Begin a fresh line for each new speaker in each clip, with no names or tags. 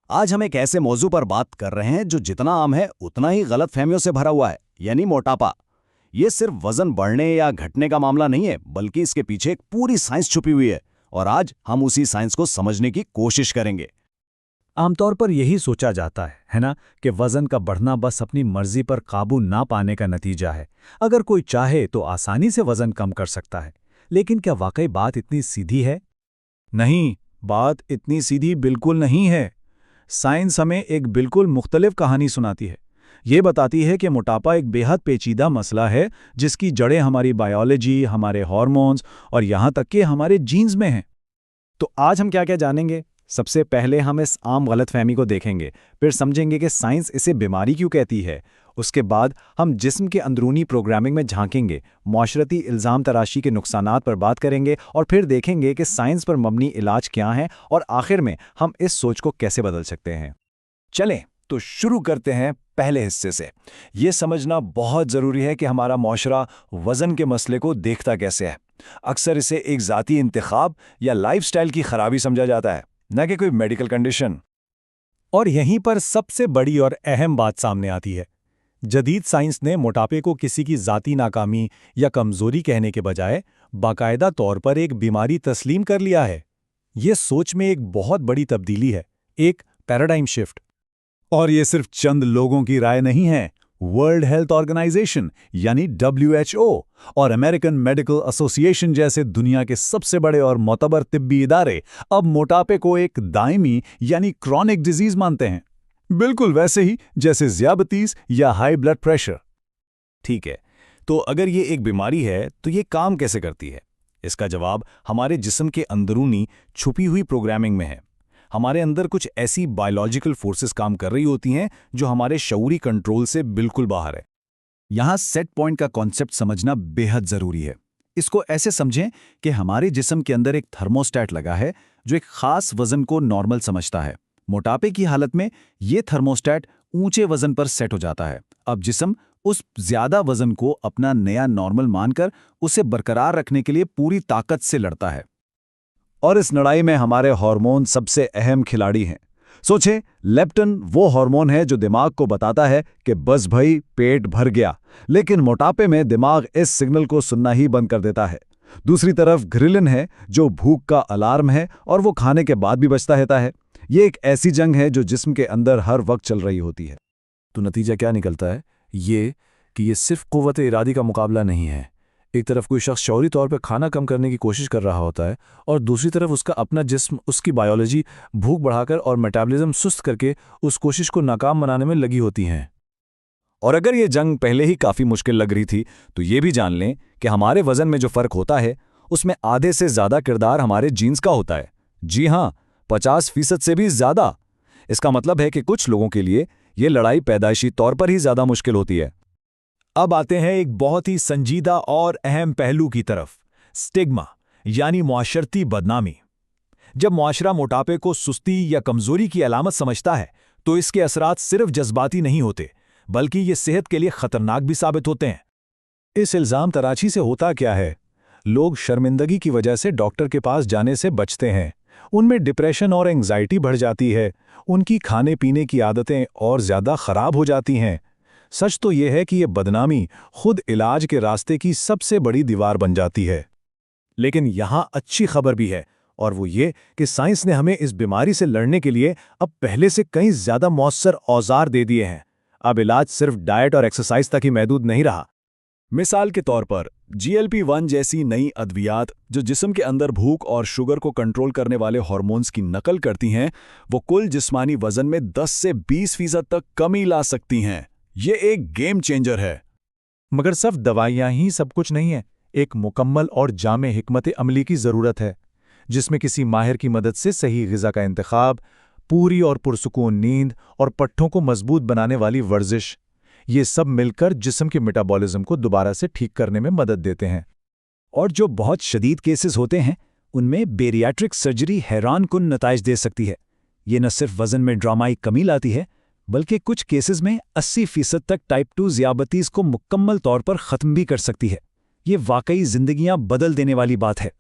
आज हम एक ऐसे मौजू पर बात कर रहे हैं जो जितना आम है उतना ही गलत फहमियों से भरा हुआ है, यानी मोटापा। ये सिर्फ वजन बढ़ने या घटने का मामला नहीं है, बल्कि इसके पीछे एक पूरी साइंस छुपी हुई है और आज हम उसी साइंस को समझने की कोशिश करेंगे।
आमतौर पर यही सोचा जाता है ना, कि वजन का बढ़ना बस अपनी मर्जी पर काबू ना पाने का नतीजा है। अगर कोई चाहे तो आसानी से वजन कम कर सकता है। लेकिन क्या वाकई बात इतनी सीधी है? नहीं, बात इतनी सीधी बिल्कुल नहीं है। साइंस हमें एक बिल्कुल मुख्तलिफ कहानी सुनाती है। ये बताती है कि मोटापा एक बेहद पेचीदा मसला है, जिसकी जड़ें हमारी बायोलॉजी, हमारे हार्मोन्स और यहाँ तक कि हमारे जीन्स में हैं।
तो आज हम क्या क्या जानेंगे? सबसे पहले हम इस आम गलतफहमी को देखेंगे, फिर समझेंगे कि साइंस इसे बीमारी क्यों कहती है। उसके बाद हम जिस्म के अंदरूनी प्रोग्रामिंग में झांकेंगे, माशरती इल्ज़ाम तराशी के नुकसानात पर बात करेंगे और फिर देखेंगे कि साइंस पर मबनी इलाज क्या हैं और आखिर में हम इस सोच को कैसे बदल सकते हैं।
चलें तो शुरू करते हैं पहले हिस्से से। ये समझना बहुत ज़रूरी है कि हमारा माशरा वज़न के मसले को देखता कैसे है। अक्सर इसे एक ज़ाती इंतखाब या लाइफस्टाइल की खराबी समझा जाता है, न कि कोई मेडिकल कंडीशन।
और यहीं पर सबसे बड़ी और अहम बात सामने आती है। जदीद साइंस ने मोटापे को किसी की ज़ाती नाकामी या कमज़ोरी कहने के बजाय बाकायदा तौर पर एक बीमारी तस्लीम कर लिया है। ये सोच में एक बहुत बड़ी तब्दीली है, एक पैराडाइम शिफ्ट।
और ये सिर्फ चंद लोगों की राय नहीं है। वर्ल्ड हेल्थ ऑर्गेनाइजेशन यानी WHO और अमेरिकन मेडिकल एसोसिएशन जैसे दुनिया के सबसे बड़े और मोतबर तिब्बी इदारे अब मोटापे को एक दायमी यानी क्रॉनिक डिजीज मानते हैं, बिल्कुल वैसे ही जैसे ज़ियाबतीस या हाई ब्लड प्रेशर।
ठीक है, तो अगर ये एक बीमारी है तो ये काम कैसे करती है? इसका जवाब हमारे जिस्म के अंदरूनी छुपी हुई प्रोग्रामिंग में है। हमारे अंदर कुछ ऐसी बायोलॉजिकल फोर्सेस काम कर रही होती हैं जो हमारे शऊरी कंट्रोल से बिल्कुल बाहर है।
यहाँ सेट पॉइंट का कॉन्सेप्ट समझना बेहद ज़रूरी है। इसको ऐसे समझें कि हमारे जिस्म के अंदर एक थर्मोस्टेट लगा है जो एक खास वजन को नॉर्मल समझता है। मोटापे की हालत में ये थर्मोस्टेट ऊंचे वजन पर सेट हो जाता है। अब जिस्म उस ज्यादा वजन को अपना नया नॉर्मल मानकर उसे बरकरार रखने के लिए पूरी ताकत से लड़ता है।
और इस लड़ाई में हमारे हार्मोन सबसे अहम खिलाड़ी हैं। सोचें, लेप्टिन वो हार्मोन है जो दिमाग को बताता है कि बस भाई पेट भर गया, लेकिन मोटापे में दिमाग इस सिग्नल को सुनना ही बंद कर देता है। दूसरी तरफ ग्रिलिन है जो भूख का अलार्म है और वो खाने के बाद भी बचता रहता है। ये एक ऐसी जंग है जो जिस्म के अंदर हर वक्त चल रही होती है।
तो नतीजा क्या निकलता है? ये कि ये सिर्फ कुव्वत इरादी का मुकाबला नहीं है। एक तरफ कोई शख्स शौरी तौर पर खाना कम करने की कोशिश कर रहा होता है और दूसरी तरफ उसका अपना जिस्म, उसकी बायोलॉजी भूख बढ़ाकर और मेटाबॉलिज्म सुस्त करके उस कोशिश को नाकाम बनाने में लगी होती हैं।
और अगर ये जंग पहले ही काफ़ी मुश्किल लग रही थी, तो ये भी जान लें कि हमारे वजन में जो फ़र्क होता है उसमें आधे से ज़्यादा किरदार हमारे जीन्स का होता है। जी हाँ, 50% से भी ज़्यादा। इसका मतलब है कि कुछ लोगों के लिए ये लड़ाई पैदाइशी तौर पर ही ज़्यादा मुश्किल होती है।
अब आते हैं एक बहुत ही संजीदा और अहम पहलू की तरफ, स्टिग्मा यानी मुआशरती बदनामी। जब मुआशरा मोटापे को सुस्ती या कमजोरी की अलामत समझता है तो इसके असरात सिर्फ जज्बाती नहीं होते, बल्कि ये सेहत के लिए खतरनाक भी साबित होते हैं।
इस इल्ज़ाम तराशी से होता क्या है? लोग शर्मिंदगी की वजह से डॉक्टर के पास जाने से बचते हैं। उनमें डिप्रेशन और एंग्जाइटी बढ़ जाती है। उनकी खाने पीने की आदतें और ज़्यादा खराब हो जाती हैं। सच तो यह है कि यह बदनामी खुद इलाज के रास्ते की सबसे बड़ी दीवार बन जाती है।
लेकिन यहाँ अच्छी खबर भी है, और वो ये कि साइंस ने हमें इस बीमारी से लड़ने के लिए अब पहले से कई ज़्यादा मौसर औजार दे दिए हैं। अब इलाज सिर्फ डाइट और एक्सरसाइज तक ही महदूद नहीं रहा। मिसाल के तौर पर GLP-1 जैसी नई अद्वियात जो जिस्म के अंदर भूख और शुगर को कंट्रोल करने वाले हार्मोन्स की नकल करती हैं, वो कुल जिस्मानी वजन में 10 से 20% तक कमी ला सकती हैं। ये एक गेम चेंजर है।
मगर सिर्फ दवाइयाँ ही सब कुछ नहीं है। एक मुकम्मल और जामे हिकमत अमली की ज़रूरत है, जिसमें किसी माहिर की मदद से सही ग़िज़ा का इंतखाब, पूरी और पुरसुकून नींद और पट्ठों को मजबूत बनाने वाली वर्जिश, ये सब मिलकर जिस्म के मेटाबॉलिज्म को दोबारा से ठीक करने में मदद देते हैं।
और जो बहुत शदीद केसेस होते हैं उनमें बेरियाट्रिक सर्जरी हैरान कुन नताइज दे सकती है। ये न सिर्फ वजन में ड्रामाई कमी लाती है, बल्कि कुछ केसेस में 80% तक टाइप 2 ज़ियाबतीस को मुकम्मल तौर पर ख़त्म भी कर सकती है। ये वाकई जिंदगियां बदल देने वाली बात है।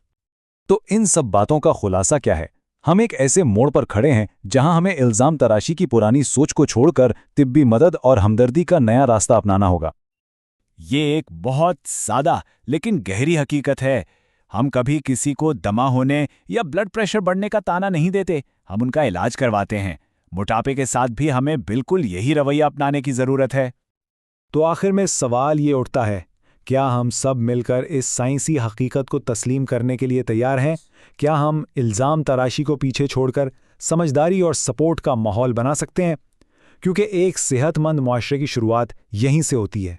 तो इन सब बातों का खुलासा क्या है?
हम एक ऐसे मोड़ पर खड़े हैं जहां हमें इल्जाम तराशी की पुरानी सोच को छोड़कर तिब्बी मदद और हमदर्दी का नया रास्ता अपनाना होगा।
ये एक बहुत सादा लेकिन गहरी हकीकत है। हम कभी किसी को दमा होने या ब्लड प्रेशर बढ़ने का ताना नहीं देते, हम उनका इलाज करवाते हैं। मोटापे के साथ भी हमें बिल्कुल यही रवैया अपनाने की जरूरत है।
तो आखिर में सवाल ये उठता है, क्या हम सब मिलकर इस साइंसी हकीकत को तस्लीम करने के लिए तैयार हैं? क्या हम इल्ज़ाम तराशी को पीछे छोड़कर समझदारी और सपोर्ट का माहौल बना सकते हैं? क्योंकि एक सेहतमंद मुआशरे की शुरुआत यहीं से होती है।